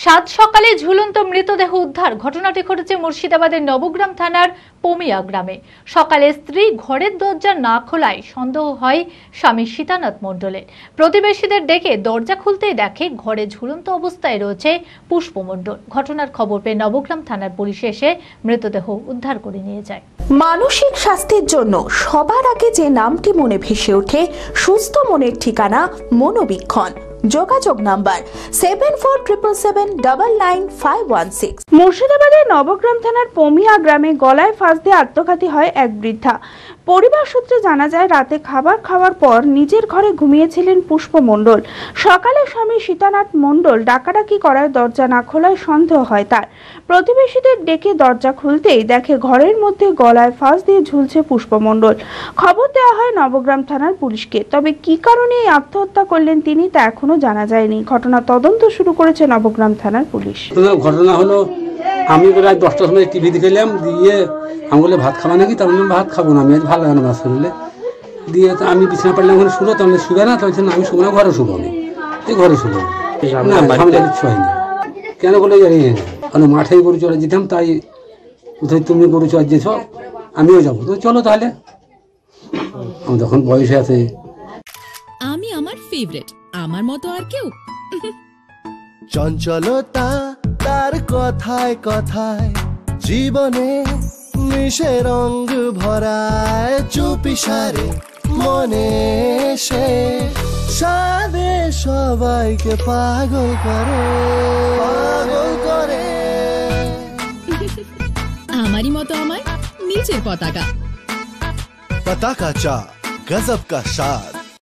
সাত সকালে ঝুলন্ত মৃতদেহ উদ্ধার। ঘটনাটি ঘটেছে মুর্শিদাবাদের নবগ্রাম থানার পমিয়া গ্রামে। সকালে স্ত্রী ঘরের দরজা না খোলায় সন্দেহ হয় স্বামী সীতানাথ মণ্ডলের। প্রতিবেশীদের ডেকে দরজা খুলতেই দেখে ঘরে ঝুলন্ত অবস্থায় রয়েছে পুষ্প মণ্ডল। ঘটনার খবর পেয়ে নবগ্রাম থানার পুলিশ এসে মৃতদেহ উদ্ধার করে নিয়ে যায়। মানসিক স্বাস্থ্যের জন্য সবার আগে যে নামটি মনে ভেসে ওঠে, সুস্থ মনের ঠিকানা মনোবীক্ষণ। যোগাযোগ নাম্বার 7477799516। মুর্শিদাবাদের নবগ্রাম থানার পমিয়া গ্রামে গলায় ফাঁস দিয়ে আত্মঘাতী হয় এক বৃদ্ধা। পরিবার সূত্রে জানা যায়, রাতে খাবার খাওয়ার পর নিজের ঘরে ঘুমিয়েছিলেন পুষ্প মণ্ডল। সকালে স্বামী সীতানাথ মণ্ডল ডাকাডাকি করায় দরজা না খোলায় সন্দেহ হয় তার। প্রতিবেশীদের ডেকে দরজা খুলতেই দেখে ঘরের মধ্যে গলায় ফাঁস দিয়ে ঝুলছে পুষ্প মণ্ডল। খবর দেওয়া হয় নবগ্রাম থানার পুলিশকে। তবে কি কারণে এই আত্মহত্যা করলেন তিনি তা এখনো জানা যায়নি। ঘটনা তদন্ত শুরু করেছে নবগ্রাম থানার পুলিশ। ঘটনা হলো, আমি প্রায় 10টার সময় টিভি দেখলাম, দিয়ে আমি বলে ভাত খাবা নাকি, তার ভাত খাবো না, আমি আজ ভালো লাগে না মাছ করলে। দিয়ে আমি বিছানা পারলাম, ওখানে শুলো, তাহলে শুবে না, তখন আমি শুবো না, ঘরে শুবো আমি, ঘরে শুবো না, ঝামেলা কিচ্ছু হয়নি। কেন বলে জানি না, মাঠে গরু চলে যেতাম, তাই কোথায় তুমি গরু চলে যেছ, আমিও যাবো, তো চলো তাহলে। আমি তখন বয়সে আছে। আমি আমার ফেভারিট, আমার মতো আর কেউ। চঞ্চলতা তার কথায় কথায় জীবনে মিশে রঙ ভরায়, চুপি সারে মনে সে সাদে সবাইকে পাগল করে, পাগল করে। আমারই মতো আমার নিচের পতাকা। पता का चा गजब का शाद।